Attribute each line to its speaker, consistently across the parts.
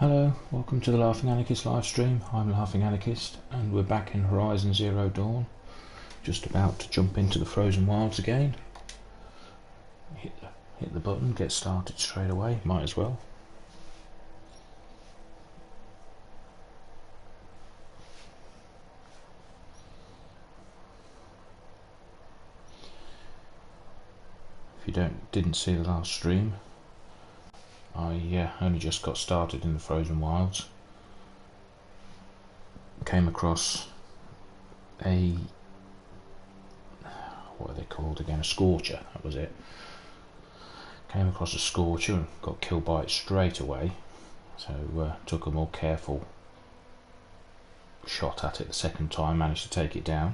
Speaker 1: Hello, welcome to the Laughing Anarchist live stream. I'm Laughing Anarchist and we're back in Horizon Zero Dawn. Just about to jump into the frozen wilds again. Hit the button, get started straight away, might as well. If you didn't see the last stream, I only just got started in the frozen wilds. Came across a, what are they called again, a scorcher, that was it. Came across a scorcher and got killed by it straight away, so took a more careful shot at it the second time, managed to take it down.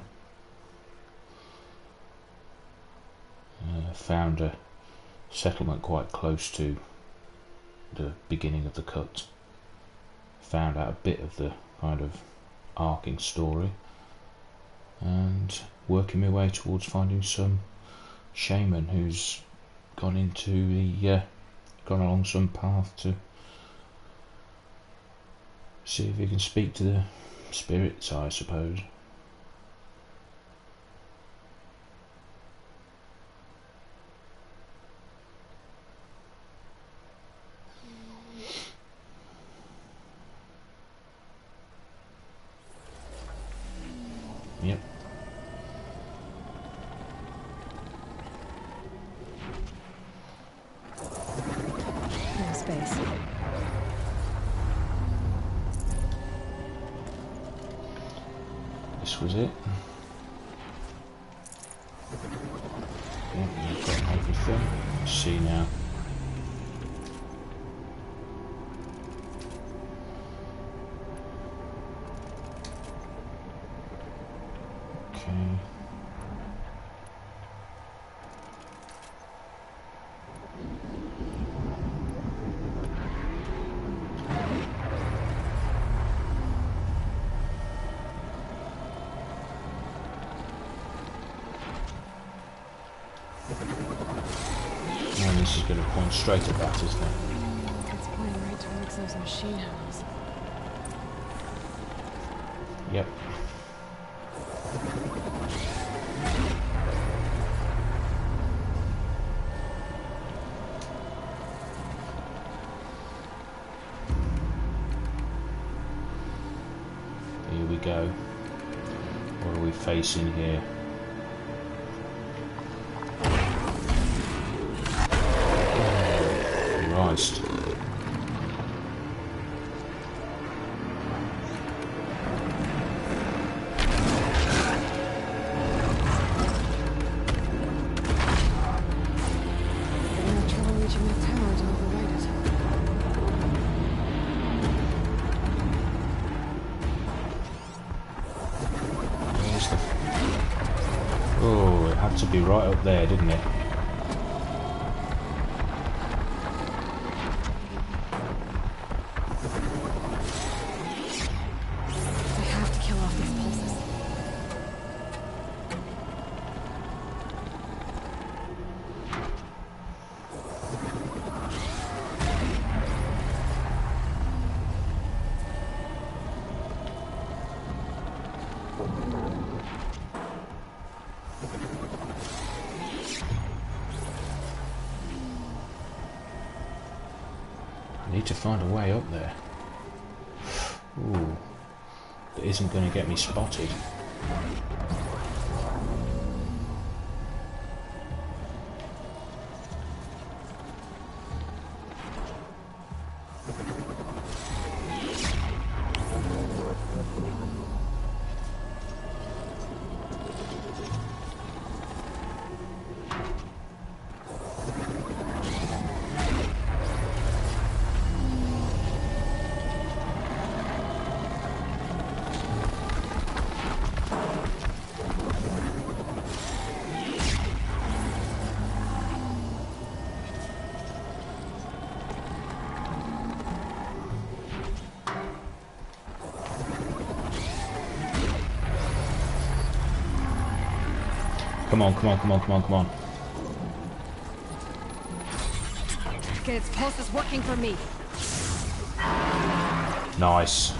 Speaker 1: Found a settlement quite close to the beginning of the cut. Found out a bit of the kind of arcing story and working my way towards finding some shaman who's gone along some path to see if he can speak to the spirits, I suppose. Yep.
Speaker 2: No space.
Speaker 1: This was it. Yep, you've got everything. Let's see now. And this is going to point straight at that, isn't it?
Speaker 2: It's pointing right towards those machine hells.
Speaker 1: Yep. Here we go. What are we facing here? Christ. Oh, it had to be right up there, didn't it? I need to find a way up there. Ooh, that isn't going to get me spotted. Come on, come on, come on, come on, come on.
Speaker 2: Okay, its pulse is working for me.
Speaker 1: Nice.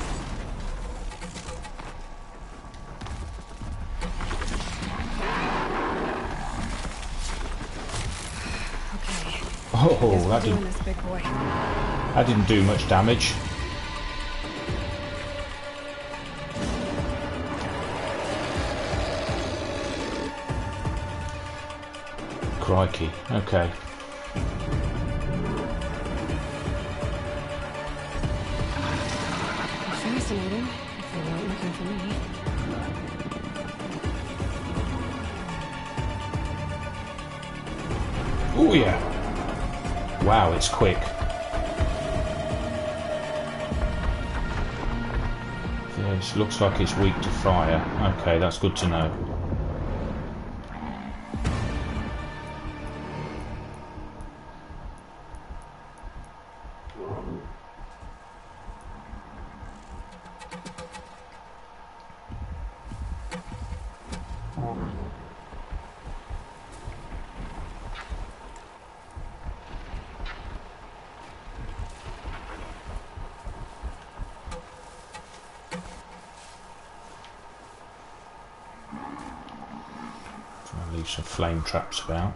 Speaker 2: Okay.
Speaker 1: Oh,
Speaker 2: Guess we're doing this, big boy.
Speaker 1: that didn't do much damage. Crikey. Okay.
Speaker 2: Fascinating, if they weren't looking for me.
Speaker 1: Oh yeah. Wow, it's quick. Yes, looks like it's weak to fire. Okay, that's good to know. Leave some flame traps about.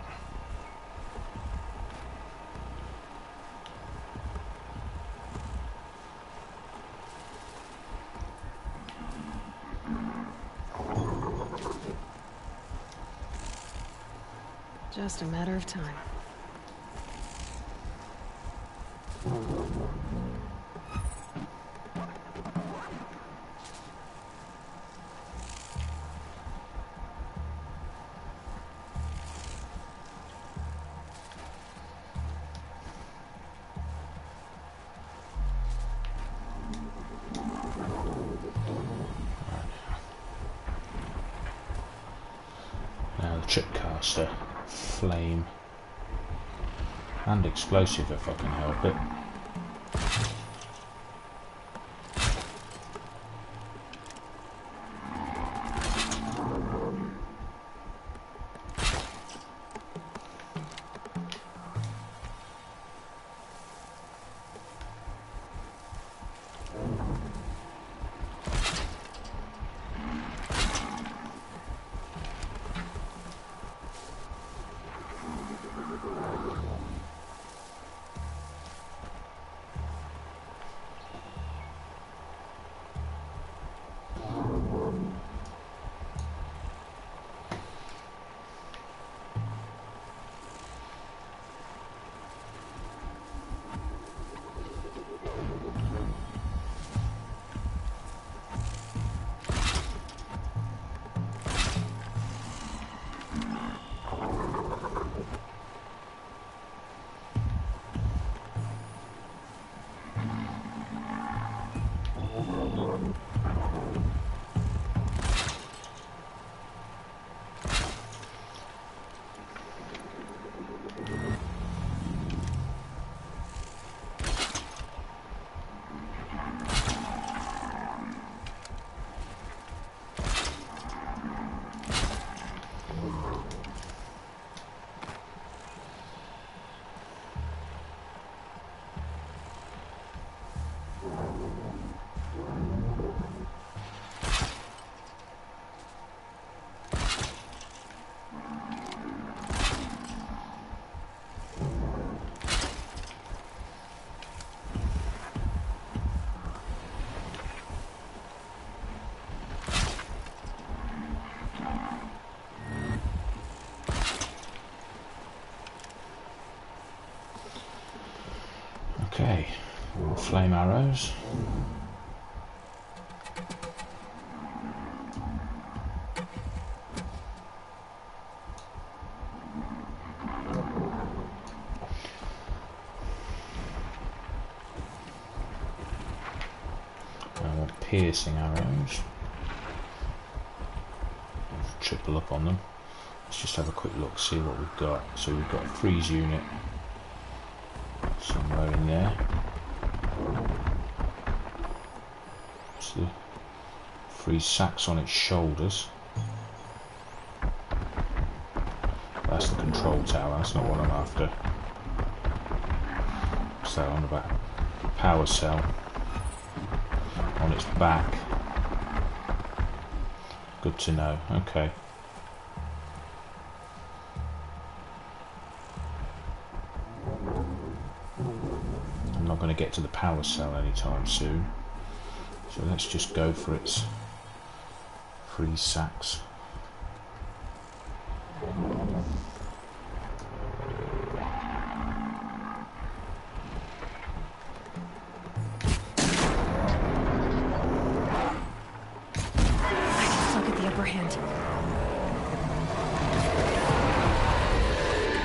Speaker 2: Just a matter of time.
Speaker 1: Now the tripcaster, flame and explosive if I can help it. Okay, more flame arrows. I want piercing arrows. I'll triple up on them. Let's just have a quick look, see what we've got. So we've got a freeze unit somewhere in there. See, freeze sacks on its shoulders. That's the control tower, that's not what I'm after. What's that on about? Power cell. on its back. Good to know. Okay. I'm not going to get to the power cell anytime soon. So let's just go for its freeze sacks.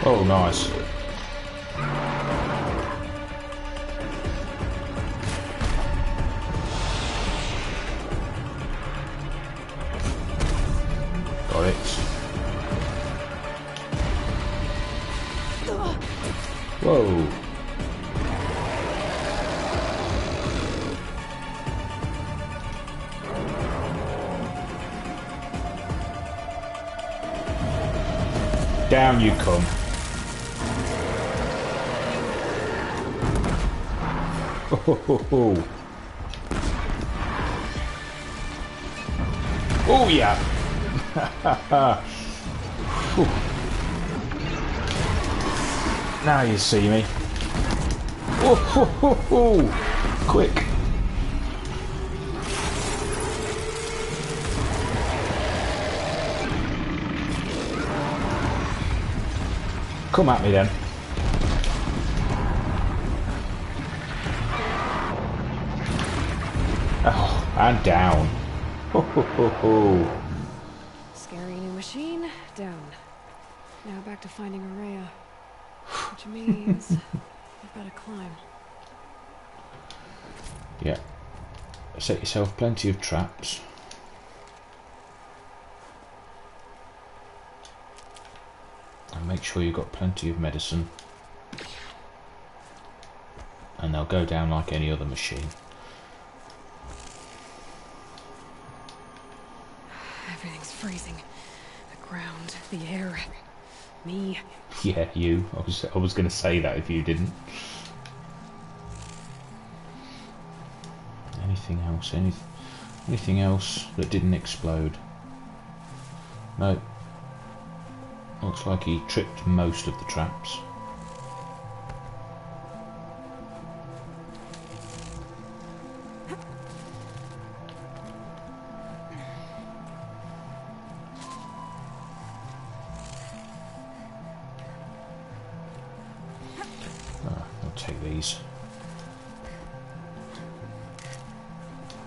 Speaker 1: Oh, nice. Got it. Whoa. Down you come. Oh, oh yeah. Now you see me. Oh, quick. Come at me then. Oh, and down.
Speaker 2: Scary new machine, down. Now back to finding Araya. Which means I've got to climb.
Speaker 1: Yeah. Set yourself plenty of traps. And make sure you've got plenty of medicine. And they'll go down like any other machine.
Speaker 2: Everything's freezing. The ground, the air, me.
Speaker 1: Yeah, you. I was going to say that if you didn't. Anything else? Anything else that didn't explode? No. Looks like he tripped most of the traps. I'll take these.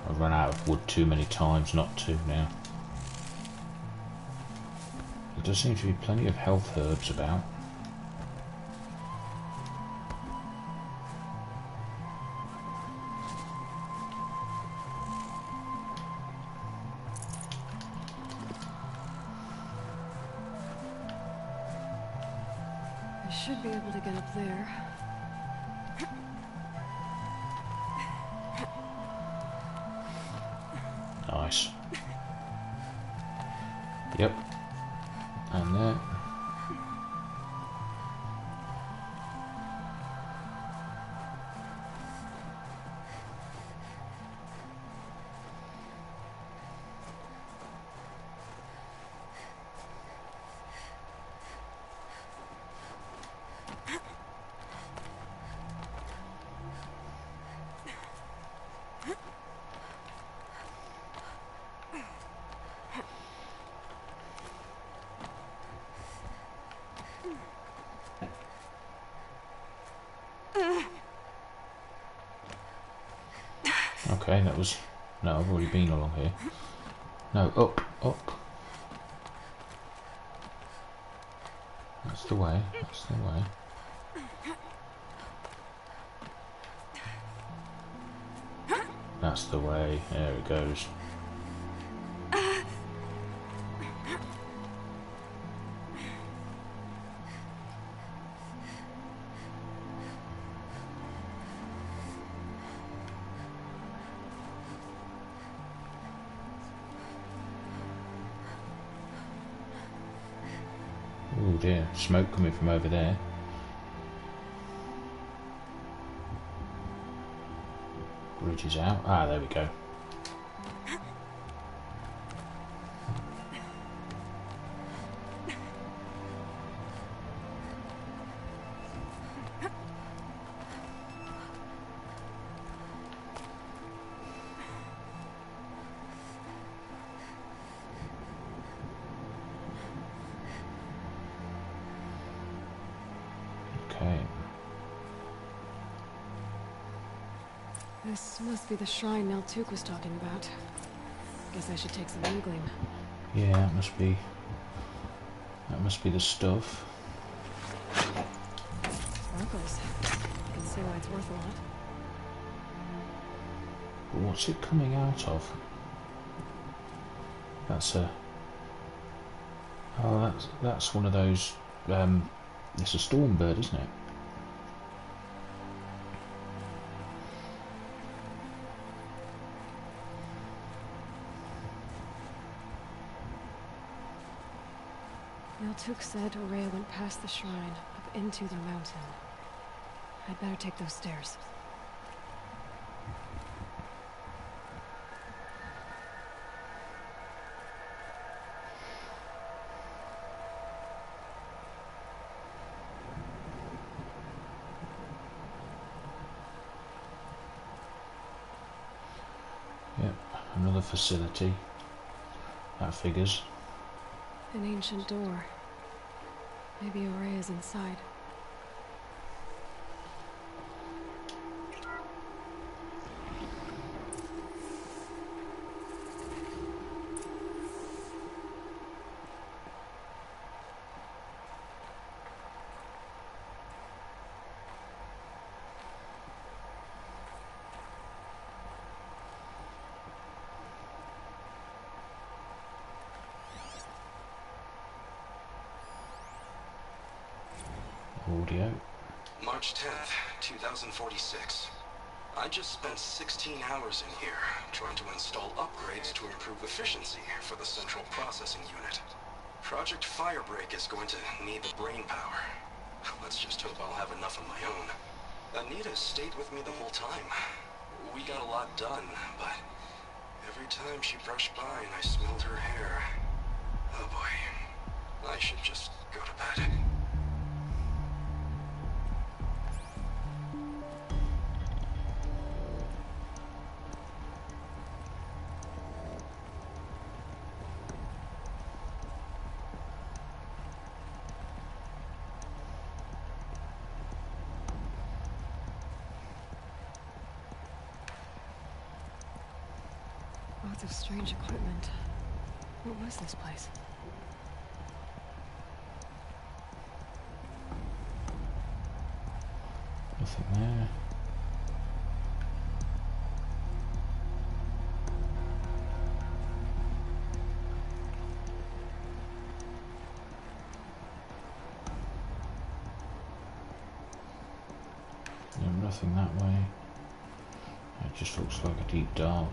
Speaker 1: I've run out of wood too many times not to now. There does seem to be plenty of health herbs about.
Speaker 2: I should be able to get up there.
Speaker 1: Nice. Yep. And there. Okay, that was... No, I've already been along here. No, up, up. That's the way, that's the way. That's the way, there it goes. Oh dear, smoke coming from over there. Bridge is out. Ah, there we go. Okay.
Speaker 2: This must be the shrine Neltuk was talking about. Guess I should take some Ingling.
Speaker 1: Yeah, that must be the stuff.
Speaker 2: Sparkles. I can see why it's worth a lot.
Speaker 1: But what's it coming out of? That's a... Oh, that's one of those... it's a storm bird, isn't it?
Speaker 2: Neltuk said Aurea went past the shrine, up into the mountain. I'd better take those stairs.
Speaker 1: Yep, another facility. That figures.
Speaker 2: An ancient door. Maybe Aurea's inside.
Speaker 1: Audio.
Speaker 3: March 10th, 2046. I just spent 16 hours in here trying to install upgrades to improve efficiency for the central processing unit. Project Firebreak is going to need the brain power. Let's just hope I'll have enough of my own. Anita stayed with me the whole time. We got a lot done, but every time she brushed by and I smelled her hair... Oh boy. I should just go to bed.
Speaker 2: Lots of strange equipment. What was this place?
Speaker 1: Nothing there. No, nothing that way. It just looks like a deep dark.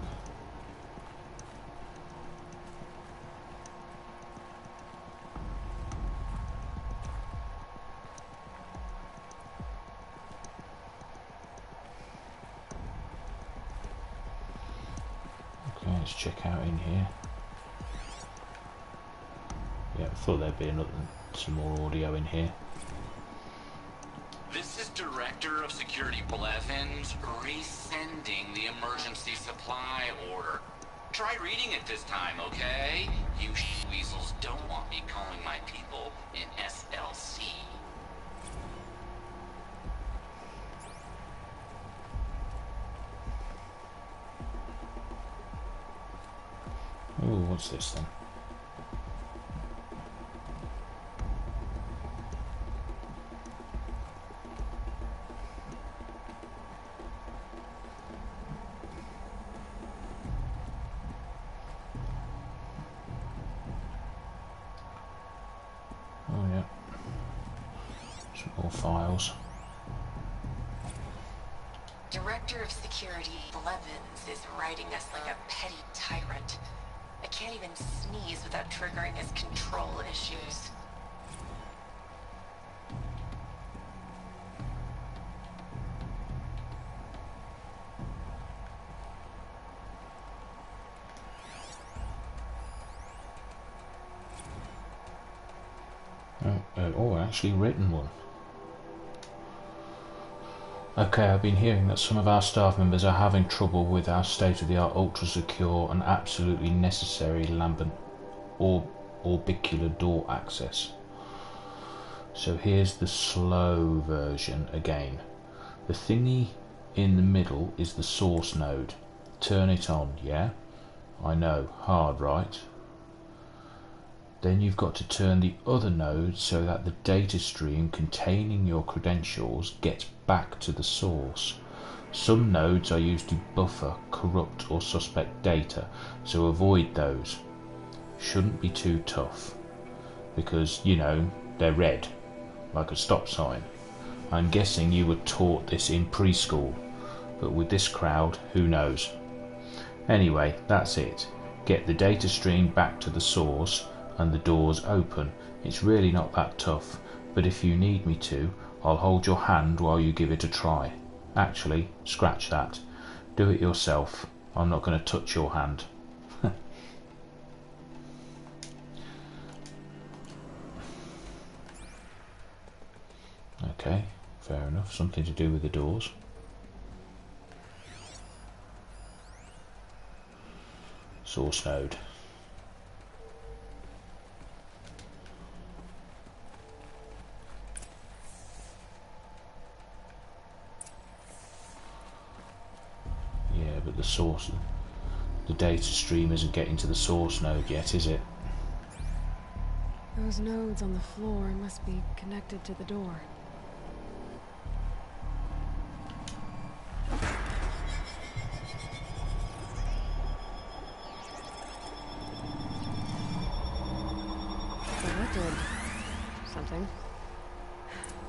Speaker 1: Let's check out in here. Yeah, I thought there'd be some more audio in here.
Speaker 4: This is Director of Security Blevins resending the emergency supply order. Try reading it this time, okay? You weasels don't want me calling my people in SLC.
Speaker 1: Oh, what's this then? Oh yeah, some more files.
Speaker 5: Director of Security Blevins is writing us like a petty tyrant. I can't even sneeze without triggering his control issues.
Speaker 1: Oh, actually written one. Okay, I've been hearing that some of our staff members are having trouble with our state-of-the-art, ultra-secure and absolutely necessary lambent orbicular door access. So here's the slow version again. The thingy in the middle is the source node. Turn it on, yeah? I know, hard, right? Then you've got to turn the other node so that the data stream containing your credentials gets back to the source. Some nodes are used to buffer corrupt or suspect data, so avoid those. Shouldn't be too tough, because, you know, they're red, like a stop sign. I'm guessing you were taught this in preschool, but with this crowd, who knows? Anyway, that's it. Get the data stream back to the source and the doors open. It's really not that tough, but if you need me to, I'll hold your hand while you give it a try. Actually, scratch that. Do it yourself. I'm not going to touch your hand. Okay, fair enough. Something to do with the doors. Source node. Yeah, but the source, the data stream isn't getting to the source node yet, is it?
Speaker 2: Those nodes on the floor must be connected to the door. So that did something.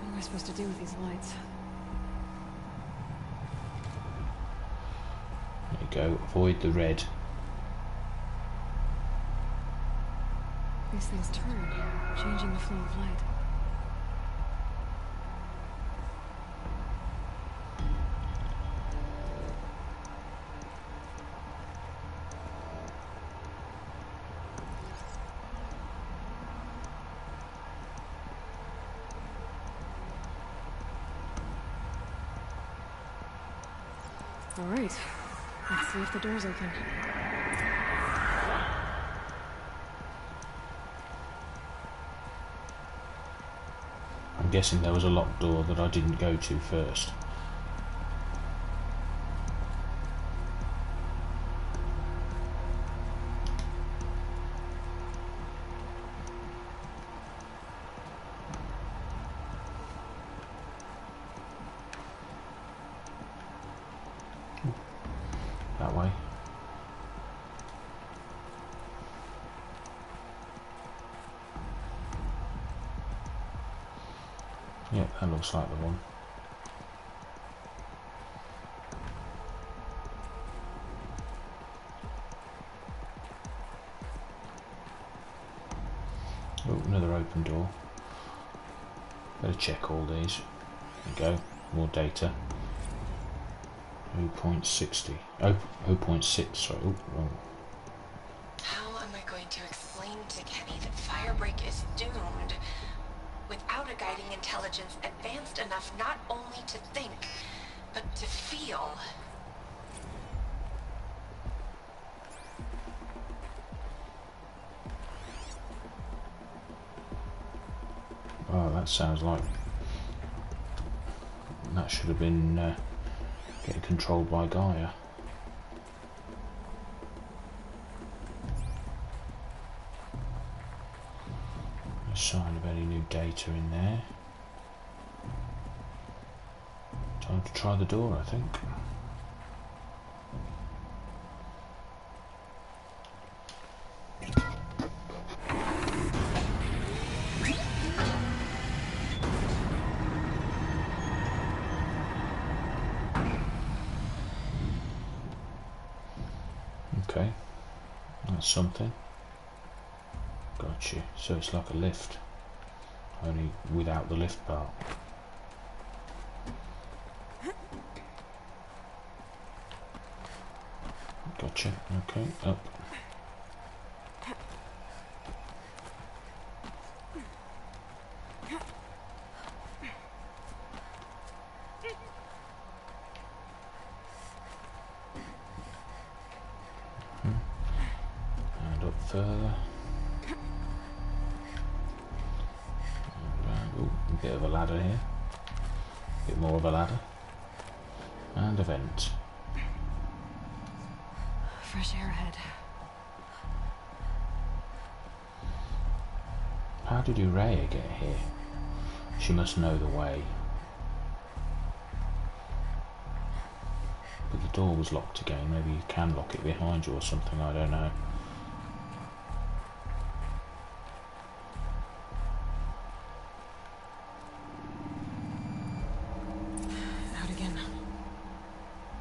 Speaker 2: What am I supposed to do with these lights?
Speaker 1: There you go. Avoid the red.
Speaker 2: These things turn, changing the flow of light. All right, let's see if the door's open.
Speaker 1: I'm guessing there was a locked door that I didn't go to first. That way. Yep, that looks like the one. Oh, another open door. Better check all these. There you go, more data. 0.60. Oh, 0.6, sorry. Oh, wrong.
Speaker 5: How am I going to explain to Kenny that Firebreak is doomed without a guiding intelligence advanced enough not only to think, but to feel?
Speaker 1: Oh, that sounds like that should have been getting controlled by Gaia. No sign of any new data in there. Time to try the door, I think. Okay, that's something. Gotcha. So it's like a lift, only without the lift part. Gotcha. Okay, up. And up further. And around. Ooh, bit of a ladder here. A bit more of a ladder. And a vent.
Speaker 2: Fresh air ahead.
Speaker 1: How did Uraya get here? She must know the way. But the door was locked again. Maybe you can lock it behind you or something, I don't know.
Speaker 2: Out again.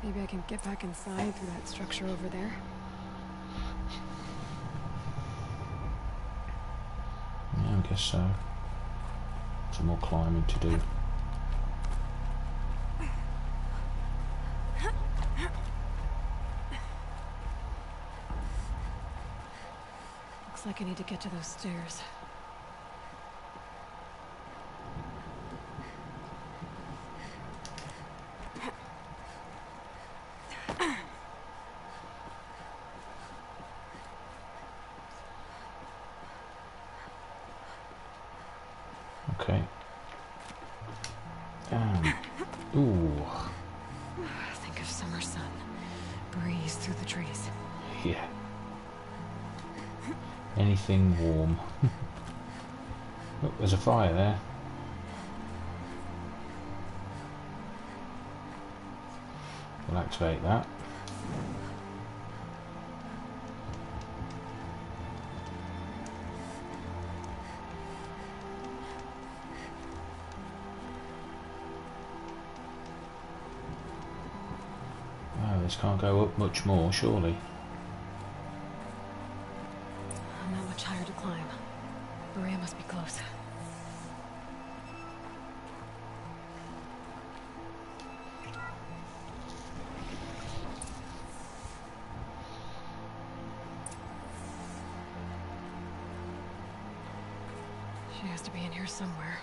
Speaker 2: Maybe I can get back inside through that structure over there.
Speaker 1: Yeah, I guess so. Some more climbing to do.
Speaker 2: Looks like I need to get to those stairs.
Speaker 1: Okay. Ooh.
Speaker 2: Think of summer sun. Breeze through the trees.
Speaker 1: Yeah. Anything warm. Oh, there's a fire there. We'll activate that. Wow, this can't go up much more, surely.
Speaker 2: Not much higher to climb. Maria must be close. She has to be in here somewhere.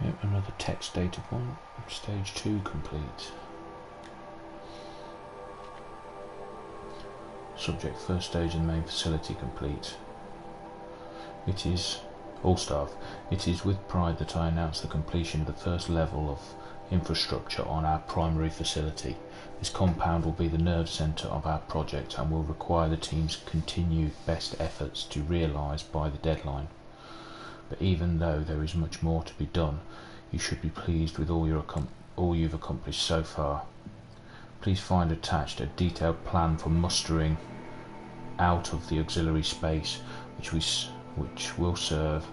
Speaker 1: Yep, another text data point. Stage 2 complete. Subject first stage in the main facility complete. It is, all staff, it is with pride that I announce the completion of the first level of infrastructure on our primary facility. This compound will be the nerve centre of our project and will require the team's continued best efforts to realise by the deadline. But even though there is much more to be done, you should be pleased with all you've accomplished so far. Please find attached a detailed plan for mustering out of the auxiliary space, which will serve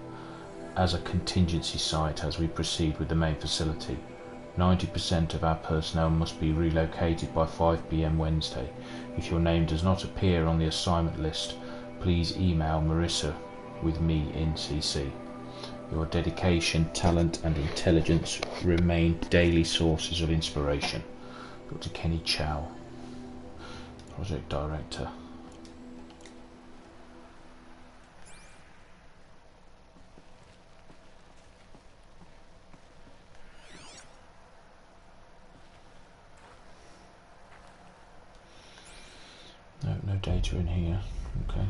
Speaker 1: as a contingency site as we proceed with the main facility. 90% of our personnel must be relocated by 5 PM Wednesday. If your name does not appear on the assignment list, please email Marissa with me in CC. Your dedication, talent and intelligence remain daily sources of inspiration. Dr. Kenny Chow, Project Director. No data in here. Okay.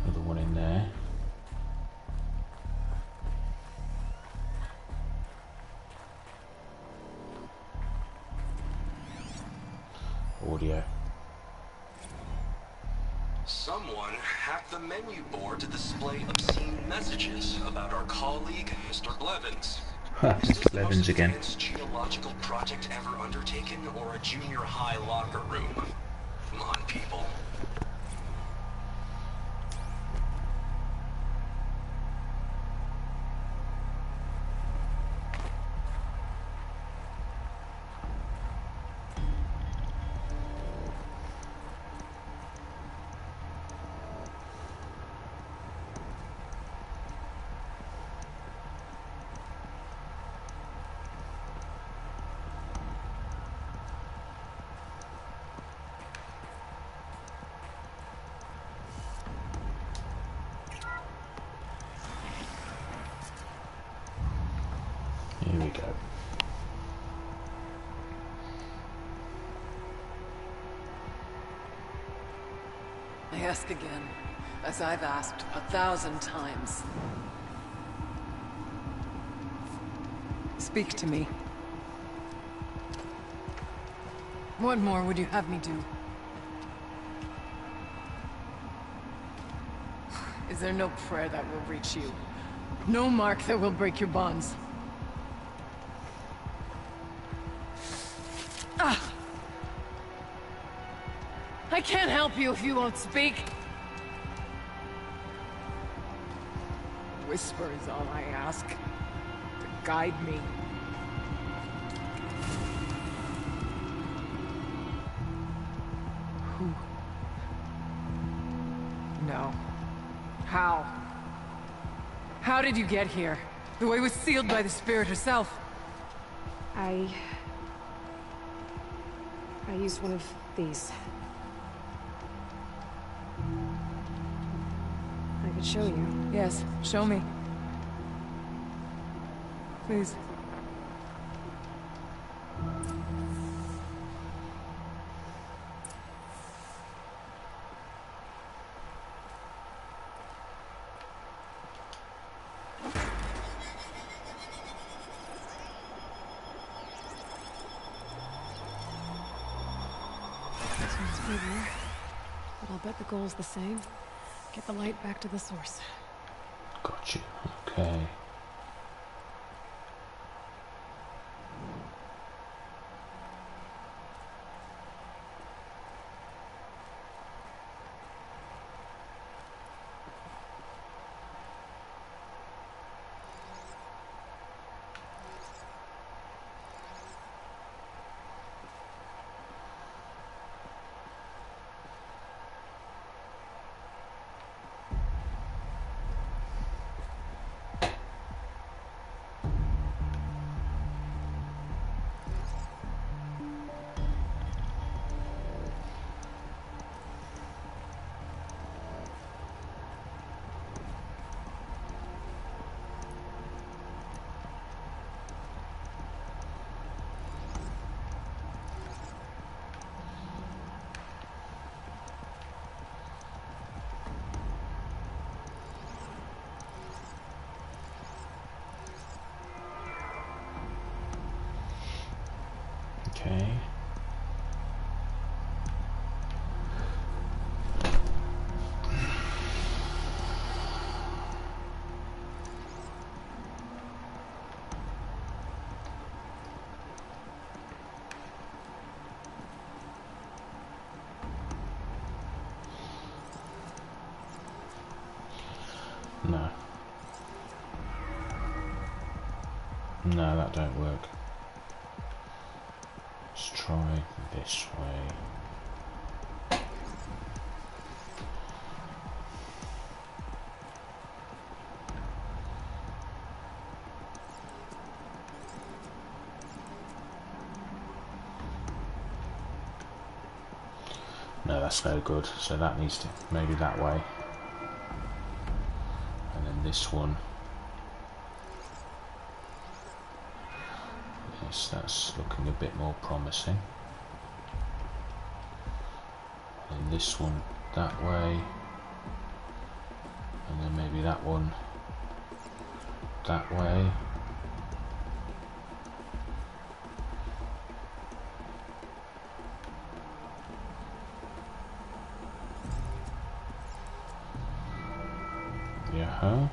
Speaker 1: Another one in there. Audio.
Speaker 3: Someone hacked the menu board to display obscene messages about our colleague, Mr. Blevins. Is this
Speaker 1: Mr.
Speaker 3: the most
Speaker 1: Blevins again.
Speaker 3: advanced geological project ever undertaken, or a junior high locker room? Come on, people.
Speaker 1: go.
Speaker 6: I ask again, as I've asked 1,000 times. Speak to me. What more would you have me do? Is there no prayer that will reach you? No mark that will break your bonds? Ah! I can't help you if you won't speak. A whisper is all I ask. To guide me. Who? No. How? How did you get here? The way was sealed by the spirit herself.
Speaker 2: I used one of these. I could show you.
Speaker 6: Yes, show me. Please.
Speaker 2: Sounds bigger, but I'll bet the goal's the same. Get the light back to the source.
Speaker 1: Got you. Okay. Okay. No. No, that don't work. Let's try this way. No, that's no good. So that needs to, maybe that way. And then this one. Yes, that's looking a bit more promising. And this one that way. And then maybe that one that way. Yeah.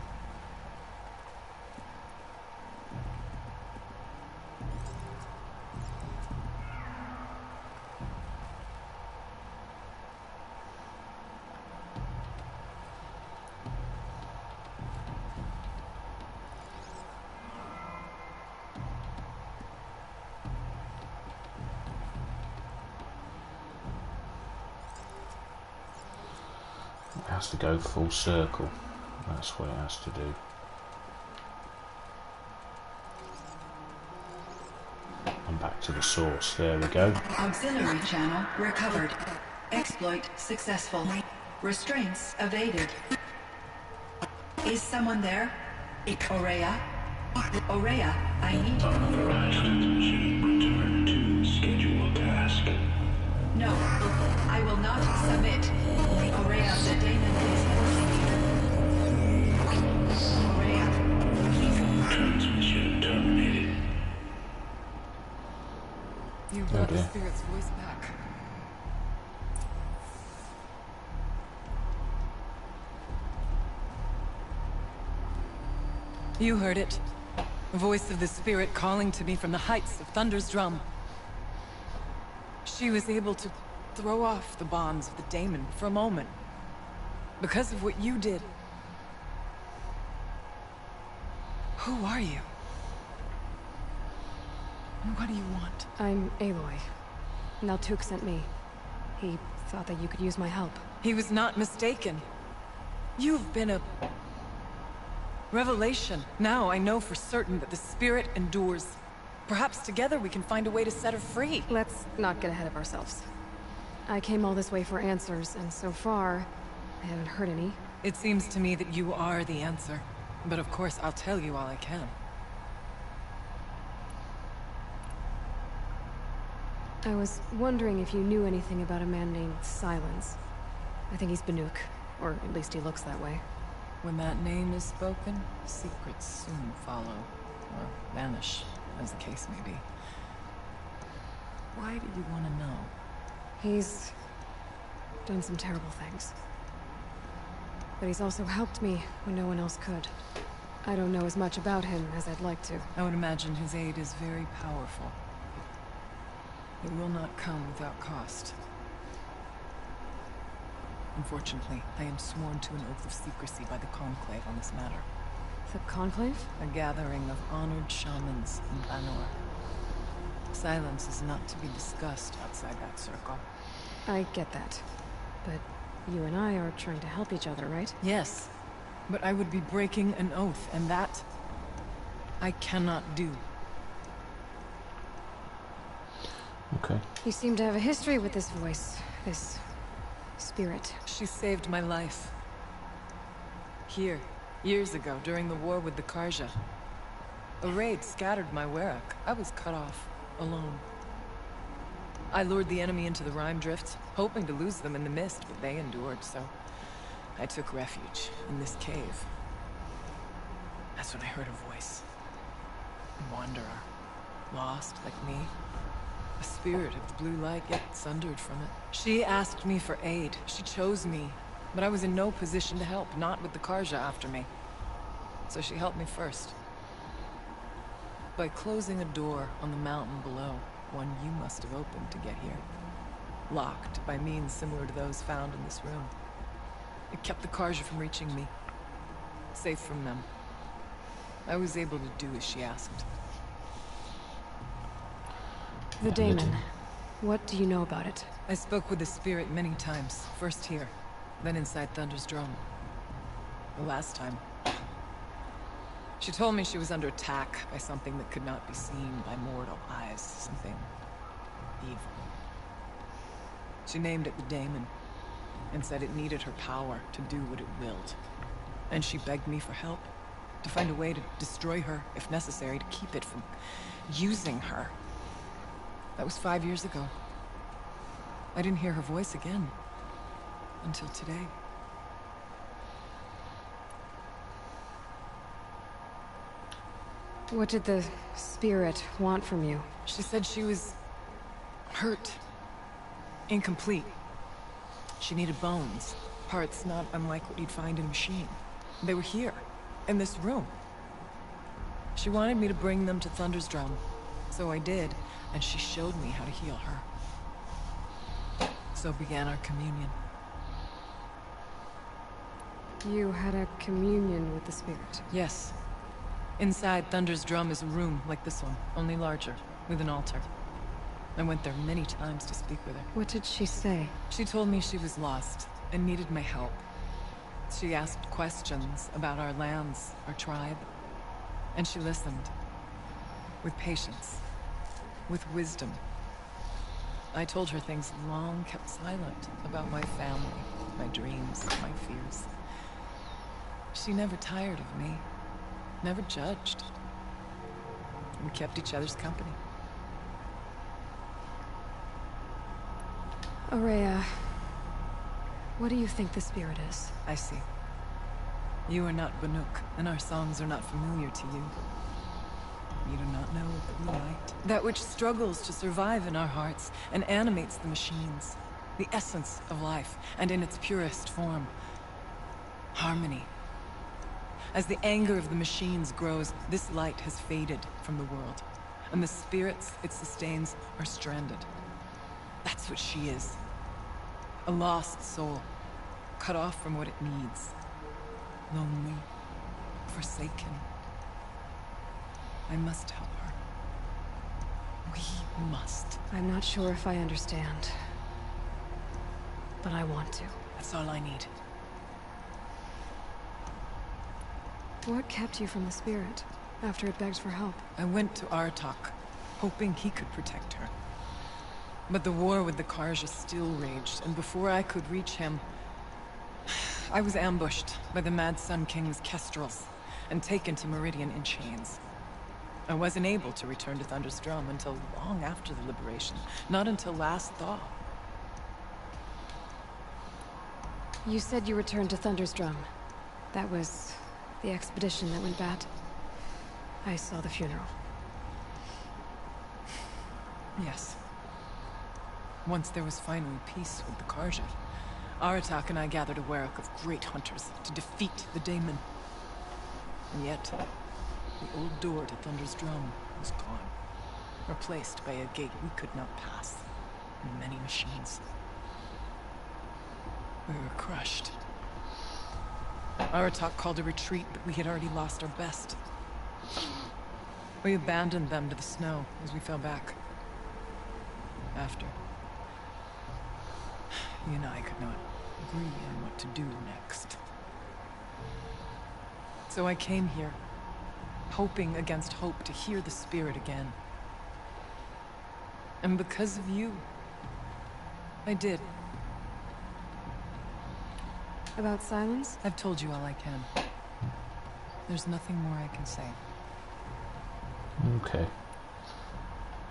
Speaker 1: It has to go full circle. That's what it has to do. And back to the source. There we go.
Speaker 7: Auxiliary channel recovered. Exploit successful. Restraints evaded. Is someone there? Aurea? Aurea, I need you.
Speaker 8: Unauthorized mission. Return to scheduled task.
Speaker 7: No, I will not submit. Aurea, the Daemon is forcing you. Aurea, please.
Speaker 8: Transmission terminated.
Speaker 6: You
Speaker 1: Oh
Speaker 6: brought the
Speaker 1: dear.
Speaker 6: spirit's voice back. You heard it. The voice of the spirit calling to me from the heights of Thunder's drum. She was able to throw off the bonds of the Daemon for a moment. Because of what you did. Who are you? And what do you want?
Speaker 2: I'm Aloy. Naltuk sent me. He thought that you could use my help.
Speaker 6: He was not mistaken. You've been a revelation. Now I know for certain that the spirit endures. Perhaps together we can find a way to set her free.
Speaker 2: Let's not get ahead of ourselves. I came all this way for answers, and so far, I haven't heard any.
Speaker 6: It seems to me that you are the answer. But of course, I'll tell you all I can.
Speaker 2: I was wondering if you knew anything about a man named Silence. I think he's Banuk, or at least he looks that way.
Speaker 6: When that name is spoken, secrets soon follow. Or vanish, as the case may be. Why do you want to know?
Speaker 2: He's done some terrible things. But he's also helped me when no one else could. I don't know as much about him as I'd like to.
Speaker 6: I would imagine his aid is very powerful. It will not come without cost. Unfortunately, I am sworn to an oath of secrecy by the Conclave on this matter.
Speaker 2: The Conclave?
Speaker 6: A gathering of honored shamans in Banor. Silence is not to be discussed outside that circle.
Speaker 2: I get that. But you and I are trying to help each other, right?
Speaker 6: Yes, but I would be breaking an oath, and that I cannot do.
Speaker 1: Okay.
Speaker 2: You seem to have a history with this voice, this spirit.
Speaker 6: She saved my life. Here, years ago, during the war with the Karja. A raid scattered my Werak. I was cut off, alone. I lured the enemy into the Rime Drifts, hoping to lose them in the mist, but they endured, so I took refuge in this cave. That's when I heard a voice. A wanderer. Lost, like me. A spirit of the blue light, yet sundered from it. She asked me for aid. She chose me. But I was in no position to help, not with the Karja after me. So she helped me first. By closing a door on the mountain below, one you must have opened to get here. Locked by means similar to those found in this room. It kept the Karja from reaching me. Safe from them. I was able to do as she asked.
Speaker 2: The Daemon. What do you know about it?
Speaker 6: I spoke with the spirit many times. First here, then inside Thunder's drum. The last time. She told me she was under attack by something that could not be seen by mortal eyes. Something evil. She named it the Daemon, and said it needed her power to do what it willed. And she begged me for help, to find a way to destroy her, if necessary, to keep it from using her. That was 5 years ago. I didn't hear her voice again. Until today.
Speaker 2: What did the spirit want from you?
Speaker 6: She said she was hurt. Incomplete. She needed bones. Parts not unlike what you'd find in a machine. They were here, in this room. She wanted me to bring them to Thunder's drum. So I did, and she showed me how to heal her. So began our communion.
Speaker 2: You had a communion with the spirit.
Speaker 6: Yes. Inside Thunder's drum is a room like this one, only larger, with an altar. I went there many times to speak with her.
Speaker 2: What did she say?
Speaker 6: She told me she was lost, and needed my help. She asked questions about our lands, our tribe. And she listened. With patience. With wisdom. I told her things long kept silent about my family, my dreams, my fears. She never tired of me. Never judged. We kept each other's company.
Speaker 2: Aurea, what do you think the spirit is?
Speaker 6: I see. You are not Banuk, and our songs are not familiar to you. You do not know of the blue light. That which struggles to survive in our hearts and animates the machines. The essence of life, and in its purest form. Harmony. As the anger of the machines grows, this light has faded from the world. And the spirits it sustains are stranded. That's what she is. A lost soul. Cut off from what it needs. Lonely. Forsaken. I must help her. We must.
Speaker 2: I'm not sure if I understand. But I want to.
Speaker 6: That's all I need.
Speaker 2: What kept you from the spirit, after it begged for help?
Speaker 6: I went to Artok, hoping he could protect her. But the war with the Karja still raged, and before I could reach him, I was ambushed by the Mad Sun King's kestrels, and taken to Meridian in chains. I wasn't able to return to Thunder's Drum until long after the liberation, not until last thaw.
Speaker 2: You said you returned to Thunder's Drum. That was the expedition that went bad. I saw the funeral.
Speaker 6: Yes. Once there was finally peace with the Karja, Aratak and I gathered a Warwick of great hunters to defeat the Daemon. And yet, the old door to Thunder's Drum was gone, replaced by a gate we could not pass, and many machines. We were crushed. Aratak called a retreat, but we had already lost our best. We abandoned them to the snow as we fell back. After, he and I could not agree on what to do next. So I came here, hoping against hope to hear the spirit again. And because of you, I did.
Speaker 2: About silence?
Speaker 6: I've told you all I can. There's nothing more I can say.
Speaker 1: Okay.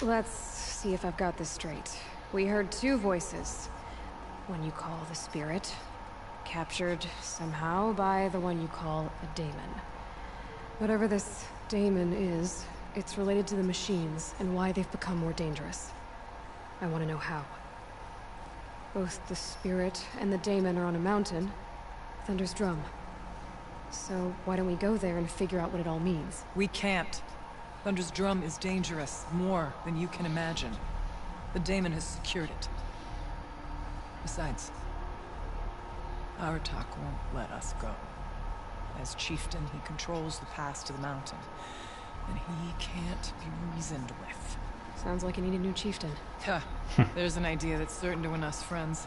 Speaker 2: Let's see if I've got this straight. We heard two voices. One you call the spirit, captured somehow by the one you call a daemon. Whatever this daemon is, it's related to the machines and why they've become more dangerous. I want to know how. Both the spirit and the daemon are on a mountain, Thunder's Drum. So why don't we go there and figure out what it all means?
Speaker 6: We can't. Thunder's Drum is dangerous, more than you can imagine. The Daemon has secured it. Besides, Aratak won't let us go. As chieftain, he controls the pass to the mountain, and he can't be reasoned with.
Speaker 2: Sounds like you need a new chieftain.
Speaker 6: Huh. There's an idea that's certain to win us friends.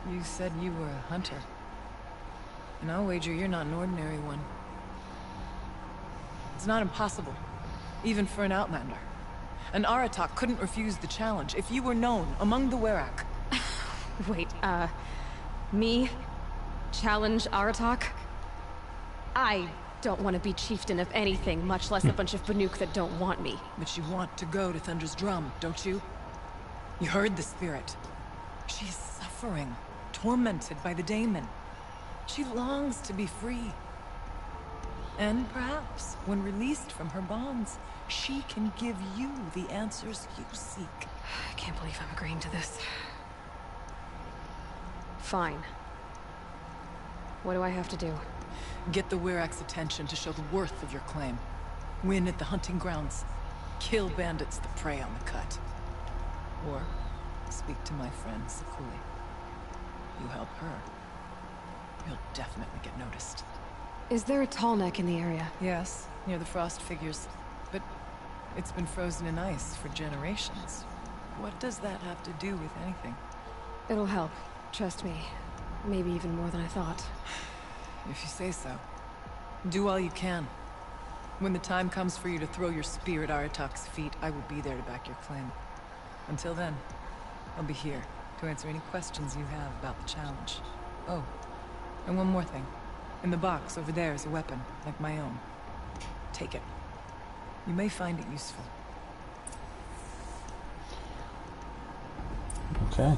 Speaker 6: Well, you said you were a hunter. And I'll wager you're not an ordinary one. It's not impossible, even for an outlander. And Aratak couldn't refuse the challenge if you were known among the Werak.
Speaker 2: Wait, me? Challenge Aratak? I don't want to be chieftain of anything, much less a bunch of Banuk that don't want me.
Speaker 6: But you want to go to Thunder's Drum, don't you? You heard the spirit. She's suffering, tormented by the Daemon. She longs to be free. And perhaps, when released from her bonds, she can give you the answers you seek.
Speaker 2: I can't believe I'm agreeing to this. Fine. What do I have to do?
Speaker 6: Get the Werak's attention to show the worth of your claim. Win at the hunting grounds. Kill bandits that prey on the cut. Or speak to my friend Sakuli. You help her, you'll definitely get noticed.
Speaker 2: Is there a tall neck in the area?
Speaker 6: Yes, near the frost figures. But it's been frozen in ice for generations. What does that have to do with anything?
Speaker 2: It'll help. Trust me. Maybe even more than I thought.
Speaker 6: If you say so. Do all you can. When the time comes for you to throw your spear at Aratak's feet, I will be there to back your claim. Until then, I'll be here to answer any questions you have about the challenge. Oh, and one more thing. In the box over there is a weapon, like my own. Take it. You may find it useful.
Speaker 1: Okay.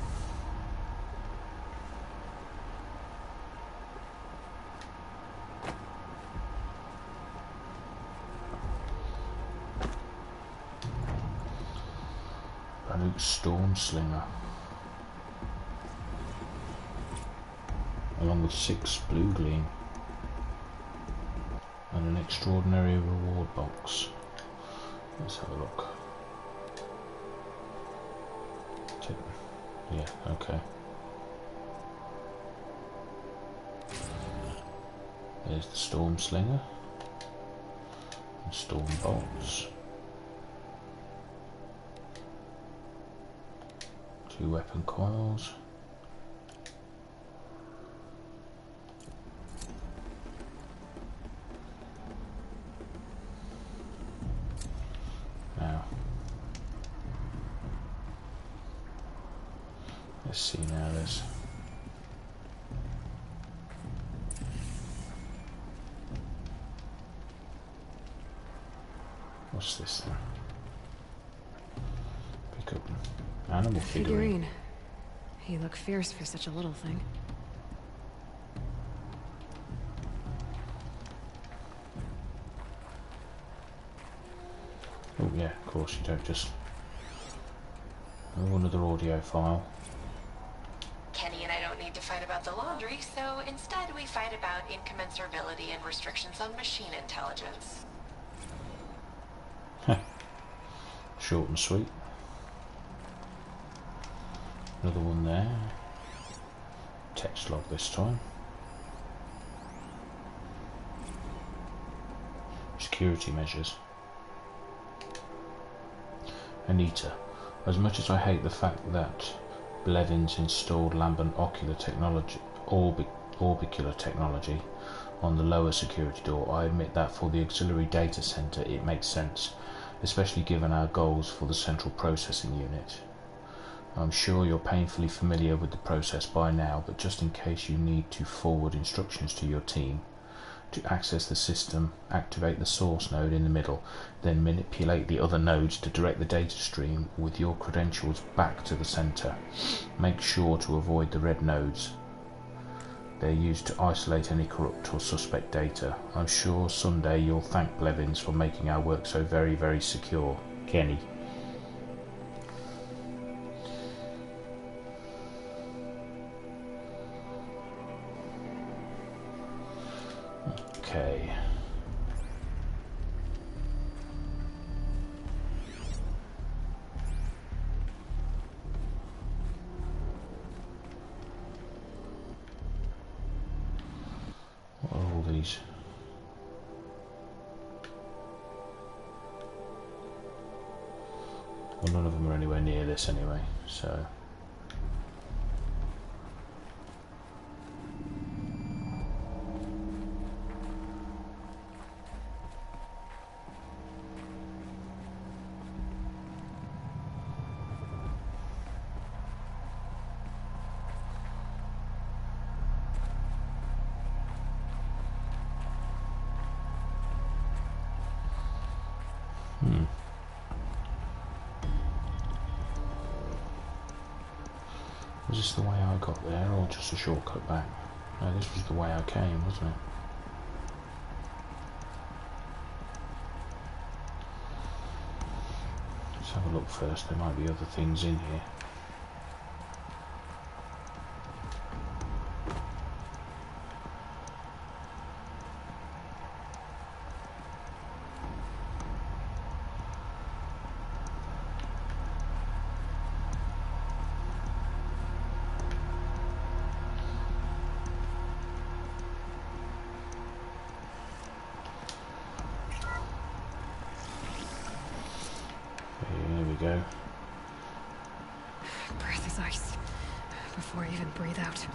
Speaker 1: Banuk's Storm Slinger. Along with 6 blue gleam. And an extraordinary reward box. Let's have a look. Yeah, okay. There's the Storm Slinger. And Storm Bolts. 2 weapon coils. Now, let's see now this. What's this then? Pick up an animal figurine.
Speaker 2: He looked fierce for such a little thing.
Speaker 1: Oh yeah, of course you don't just... Oh, another audio file.
Speaker 5: Kenny and I don't need to fight about the laundry, so instead we fight about incommensurability and restrictions on machine intelligence.
Speaker 1: Short and sweet. Another one there. Text log this time. Security measures. Anita, as much as I hate the fact that Blevins installed lambent ocular technology, orbicular technology on the lower security door, I admit that for the auxiliary data center it makes sense, especially given our goals for the central processing unit. I'm sure you're painfully familiar with the process by now, but just in case you need to forward instructions to your team, to access the system, activate the source node in the middle, then manipulate the other nodes to direct the data stream with your credentials back to the center. Make sure to avoid the red nodes. They're used to isolate any corrupt or suspect data. I'm sure someday you'll thank Blevins for making our work so very, very secure. Kenny. Okay. What are all these? Well, none of them are anywhere near this anyway, so... Was this the way I got there, or just a shortcut back? No, this was the way I came, wasn't it? Let's have a look first, there might be other things in here. There we go.
Speaker 2: Breath is ice. Before I even breathe out.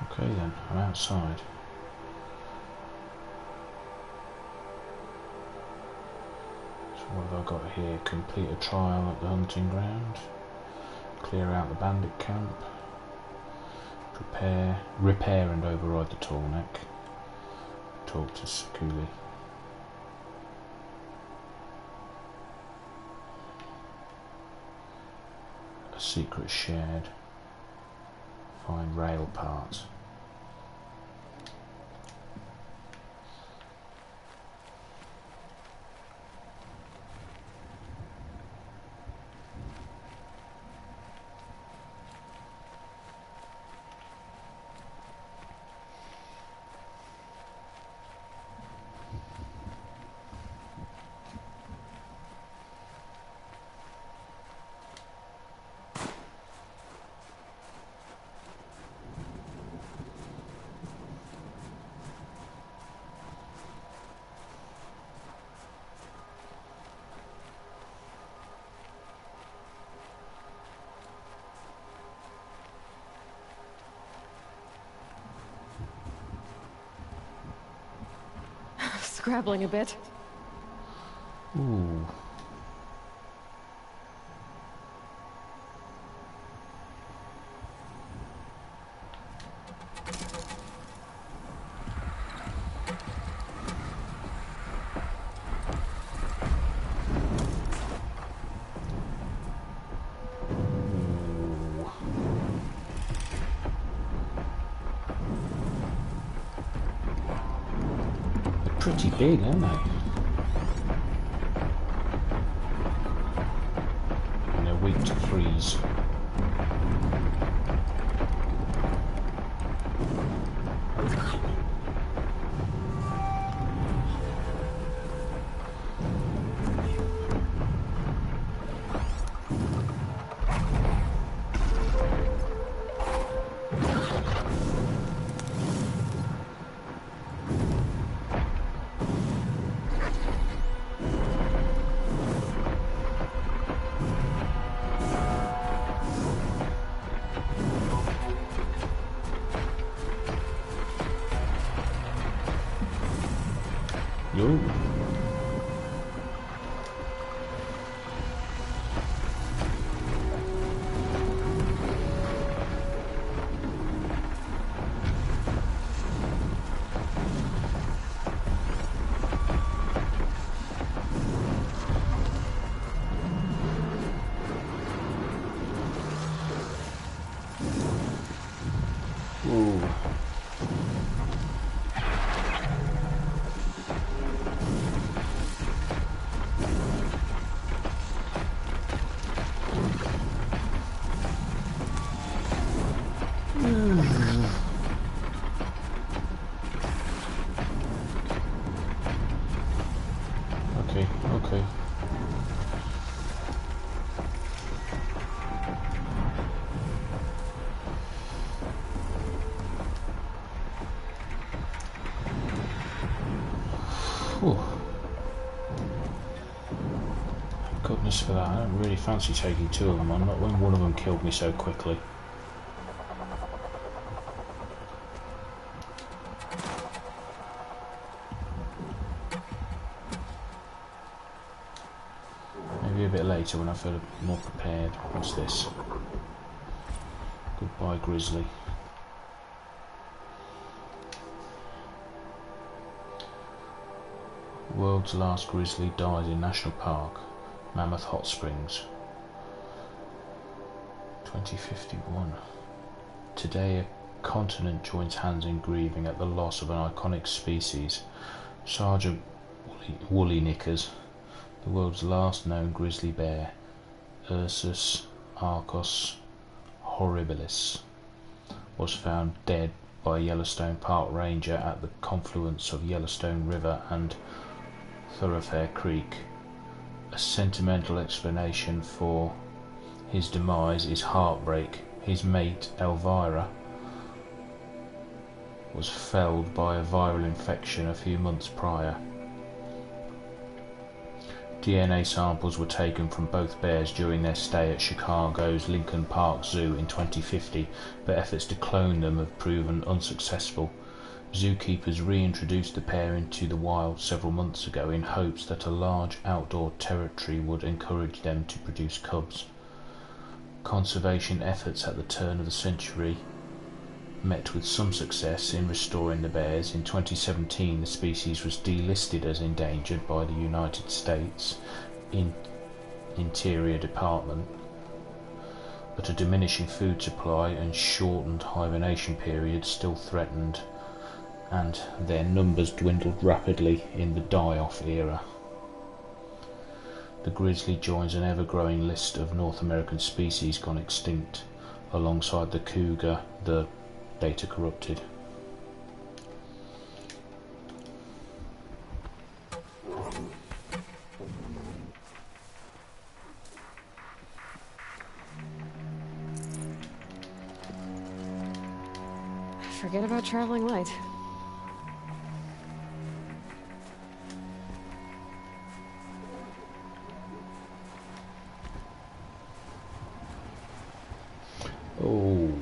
Speaker 1: Okay then, I'm outside. So what have I got here? Complete a trial at the hunting ground. Clear out the bandit camp. Repair and override the Tallneck. Talk to Sakuli. A secret shed. Find rail parts.
Speaker 2: Scrabbling a bit.
Speaker 1: Ooh. Pretty big, aren't they? And they're weak to freeze. Yo. Ooh. Okay, okay. Whew. Goodness for that. I don't really fancy taking two of them on, not when one of them killed me so quickly. Maybe a bit later when I feel more prepared. What's this? Goodbye, Grizzly. World's last grizzly dies in National Park, Mammoth Hot Springs, 2051. Today a continent joins hands in grieving at the loss of an iconic species, Sergeant Woolly Knickers, the world's last known grizzly bear, Ursus arcos horribilis, was found dead by a Yellowstone Park ranger at the confluence of Yellowstone River and Thoroughfare Creek. A sentimental explanation for his demise is heartbreak. His mate, Elvira, was felled by a viral infection a few months prior. DNA samples were taken from both bears during their stay at Chicago's Lincoln Park Zoo in 2050, but efforts to clone them have proven unsuccessful. Zookeepers reintroduced the pair into the wild several months ago in hopes that a large outdoor territory would encourage them to produce cubs. Conservation efforts at the turn of the century met with some success in restoring the bears. In 2017, the species was delisted as endangered by the United States Interior Department, but a diminishing food supply and shortened hibernation periods still threatened, and their numbers dwindled rapidly in the die-off era. The grizzly joins an ever-growing list of North American species gone extinct, alongside the cougar, the data corrupted.
Speaker 2: Forget about traveling light.
Speaker 1: Oh.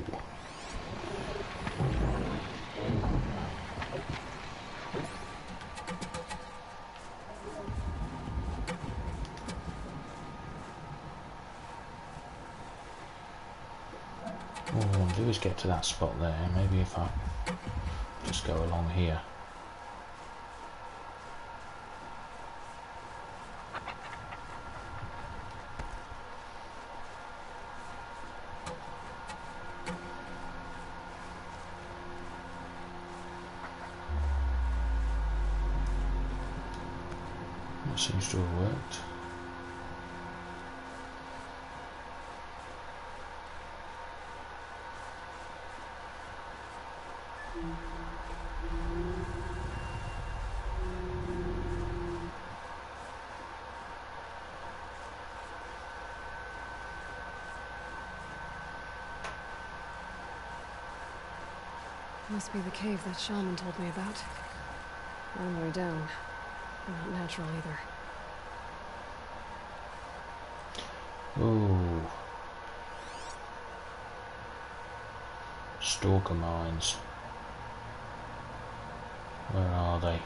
Speaker 1: All I want to do is get to that spot there. Maybe if I just go along here. That seems to have worked.
Speaker 2: Must be the cave that shaman told me about. Long way down. Not natural either.
Speaker 1: Oh. Stalker mines. Where are they?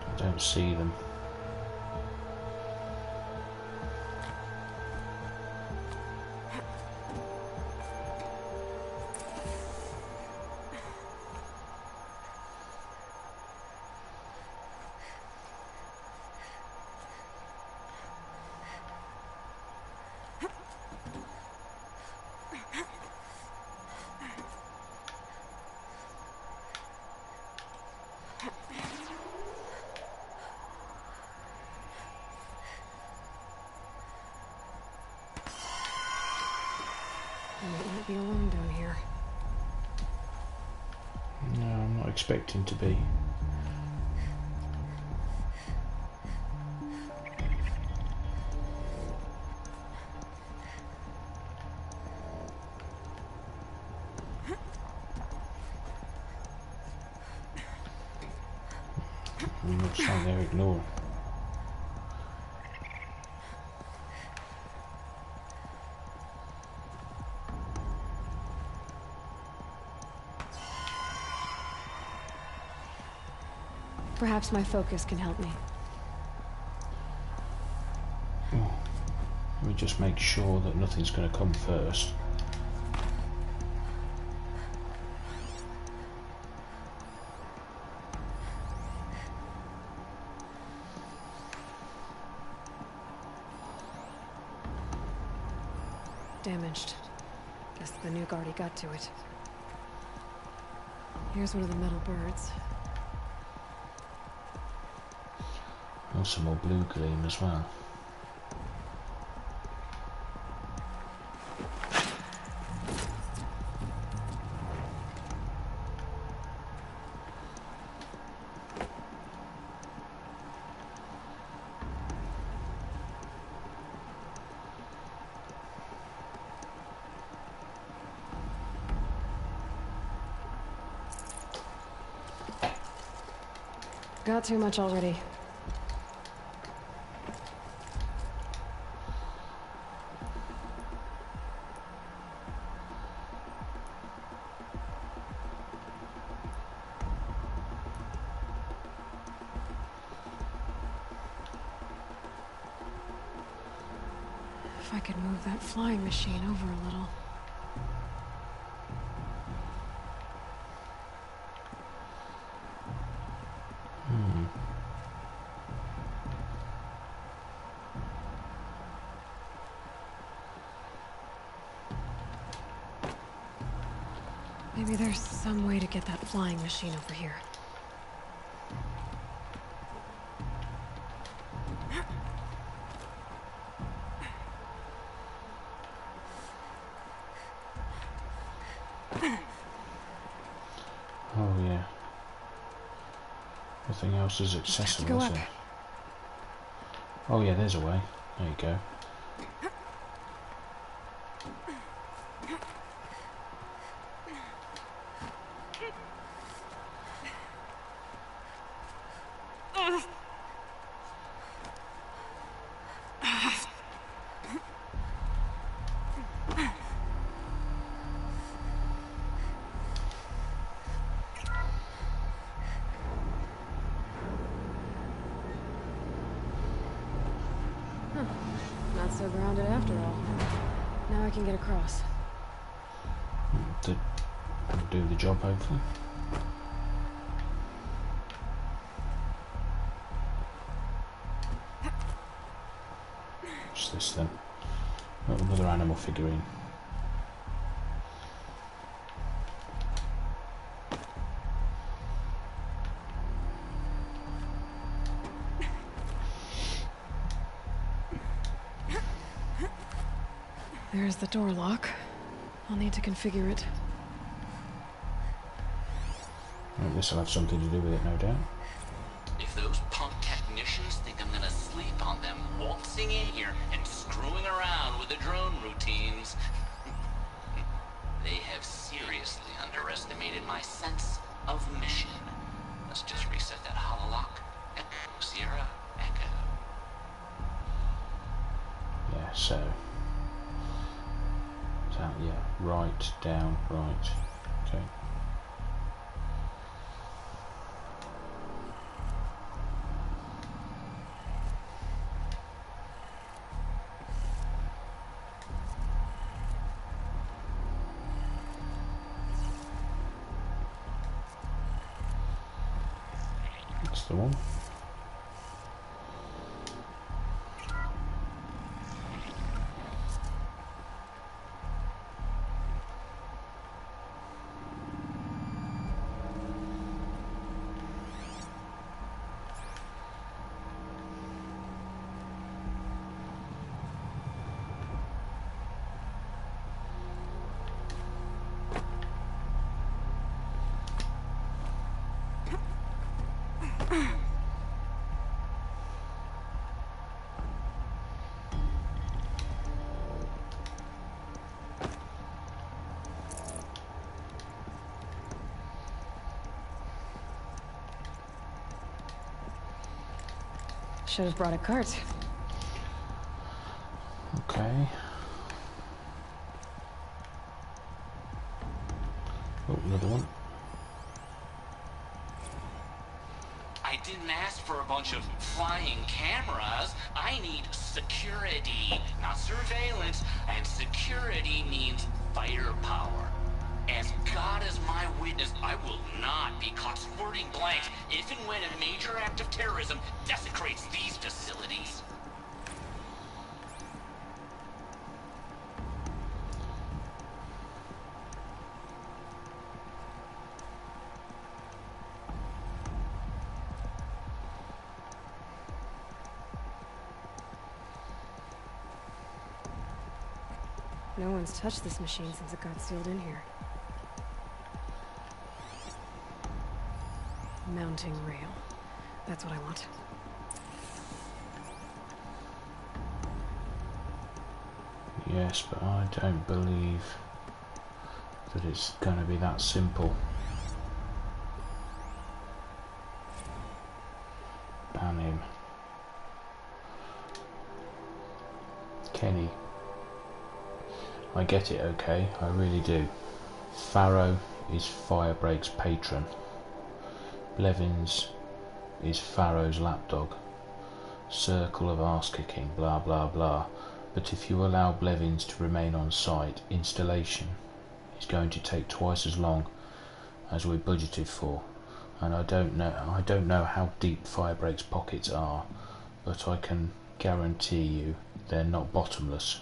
Speaker 1: I don't see them.
Speaker 2: I might not be alone down here.
Speaker 1: No, I'm not expecting to be. Looks like they're ignored.
Speaker 2: Perhaps my focus can help me.
Speaker 1: Let me just make sure that nothing's going to come first.
Speaker 2: Damaged. Guess the new guardy got to it. Here's one of the metal birds.
Speaker 1: Oh, some more blue gleam as well.
Speaker 2: Got too much already. If I could move that flying machine over a little. Maybe there's some way to get that flying machine over here.
Speaker 1: Oh yeah. Nothing else is accessible, is there? Oh yeah, there's a way. There you go.
Speaker 2: Not so grounded after all. Now I can get across.
Speaker 1: To do the job, hopefully. What's this then? Oh, another animal figurine.
Speaker 2: There's the door lock. I'll need to configure it.
Speaker 1: Well, this will have something to do with it, no doubt.
Speaker 4: If those punk technicians think I'm gonna sleep on them waltzing in here and screwing around with the drone routines, they have seriously underestimated my sense of mission. Let's just reset that hololock. Echo, Sierra, Echo.
Speaker 1: Yeah, so yeah, right, down, right. Okay. That's the one.
Speaker 2: Should have brought a cart.
Speaker 1: Okay. Oh, another one.
Speaker 4: I didn't ask for a bunch of flying cameras. I need security, not surveillance. And security means firepower. As God is my witness, I will not be caught squirting blanks if and when a major act of terrorism desecrates these facilities.
Speaker 2: No one's touched this machine since it got sealed in here. Mounting rail. That's what I want.
Speaker 1: Yes, but I don't believe that it's going to be that simple. Kenny, I get it, okay? I really do. Farrow is Firebreak's patron. Blevins is Farrow's lapdog. Circle of arse-kicking, blah blah blah. But if you allow Blevins to remain on site, installation is going to take twice as long as we budgeted for. And I don't know how deep Firebreak's pockets are, but I can guarantee you they're not bottomless.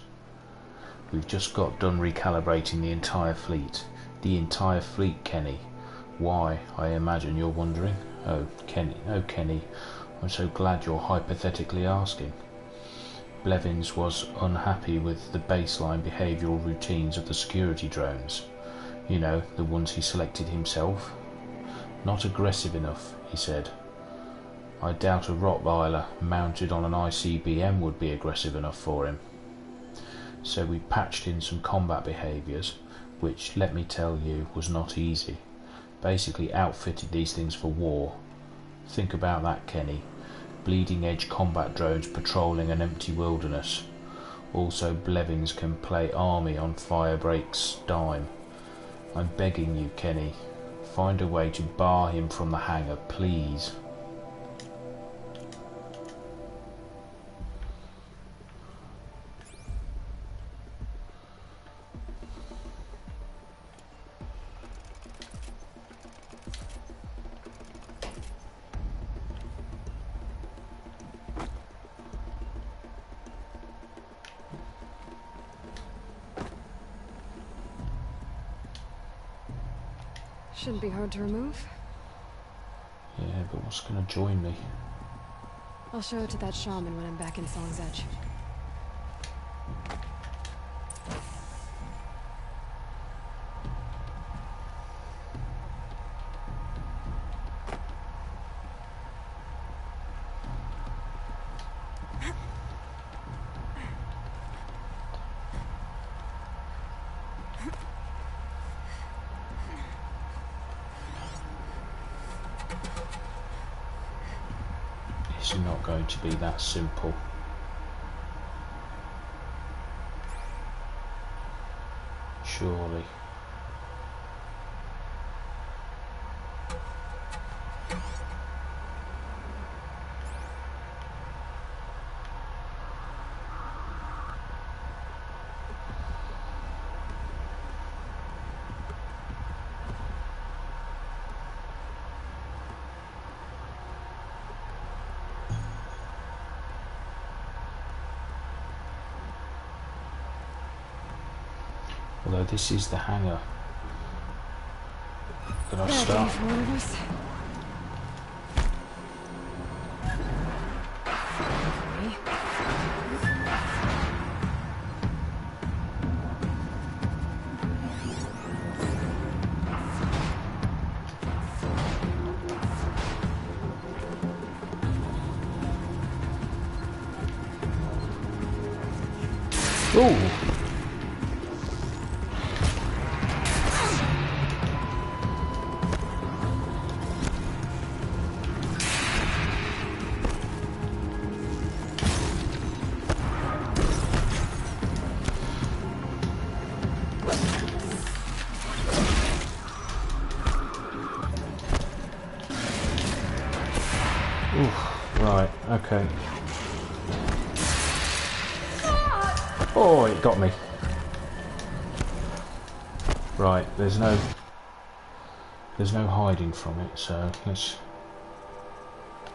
Speaker 1: We've just got done recalibrating the entire fleet. The entire fleet, Kenny. Why, I imagine you're wondering. Oh, Kenny, I'm so glad you're hypothetically asking. Blevins was unhappy with the baseline behavioural routines of the security drones. You know, the ones he selected himself. Not aggressive enough, he said. I doubt a Rottweiler mounted on an ICBM would be aggressive enough for him. So we patched in some combat behaviours, which, let me tell you, was not easy. Basically outfitted these things for war. Think about that, Kenny. Bleeding edge combat drones patrolling an empty wilderness. Also, Blevins can play army on Firebreak's dime. I'm begging you, Kenny. Find a way to bar him from the hangar, please.
Speaker 2: Shouldn't be hard to remove.
Speaker 1: Yeah, but what's going to join me?
Speaker 2: I'll show it to that shaman when I'm back in Song's Edge.
Speaker 1: It's not going to be that simple. Surely. Although this is the hangar that I'll start. Ooh! Right, okay. Oh, it got me. Right, there's no hiding from it, so let's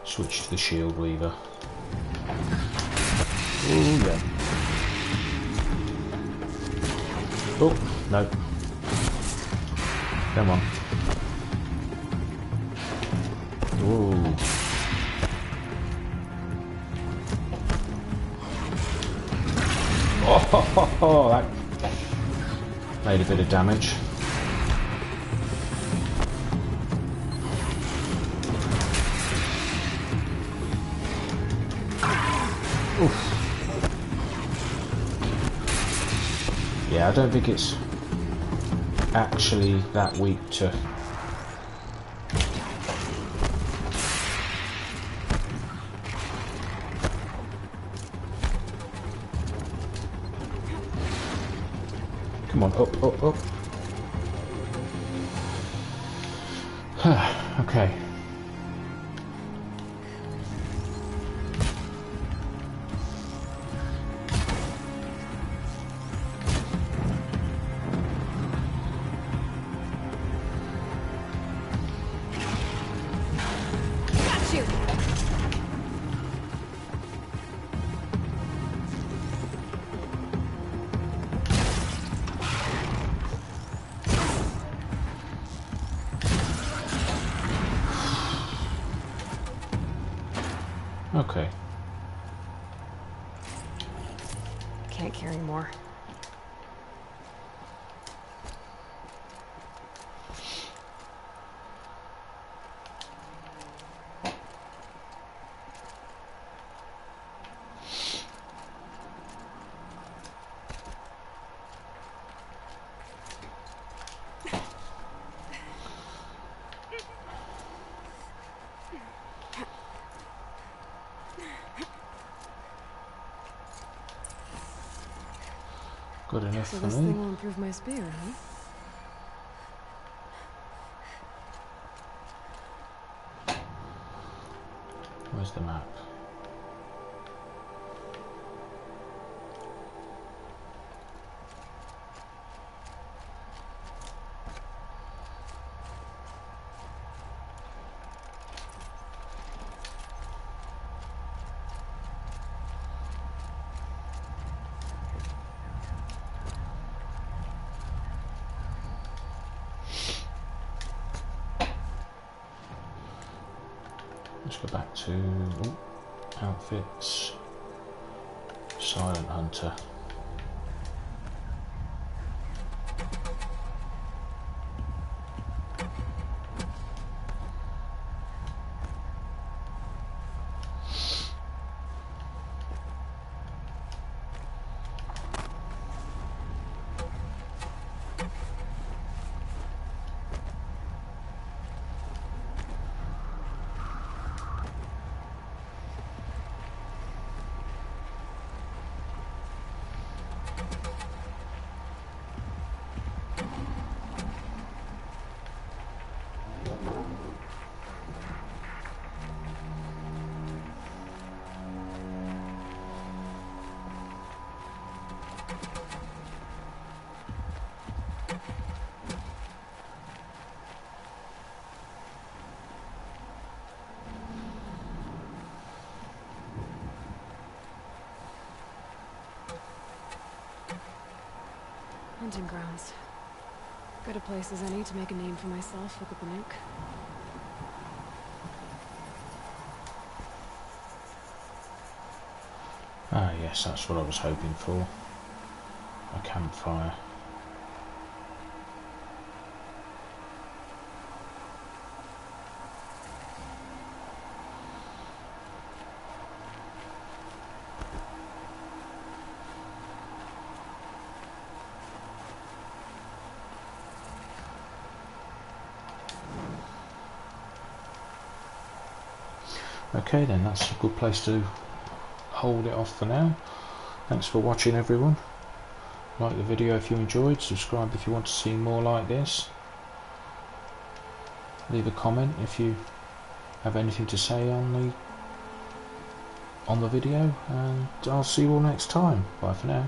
Speaker 1: switch to the shield weaver. Ooh, yeah. Oh, no. Come on. Ooh. Oh, that made a bit of damage. Oof. Yeah, I don't think it's actually that weak to... Come on, up, up, up. Okay.
Speaker 2: Got you!
Speaker 1: Okay.
Speaker 2: Can't carry more.
Speaker 1: Good enough
Speaker 2: So
Speaker 1: for
Speaker 2: this
Speaker 1: me.
Speaker 2: thing will improve my spear, huh?
Speaker 1: Where's the map? Let's go back to outfits. Silent Hunter.
Speaker 2: Hunting grounds. Good a place as any to make a name for myself with the Banuk.
Speaker 1: Ah yes, that's what I was hoping for. A campfire. Okay then, that's a good place to hold it off for now. Thanks for watching everyone. Like the video if you enjoyed, subscribe if you want to see more like this. Leave a comment if you have anything to say on the video, and I'll see you all next time. Bye for now.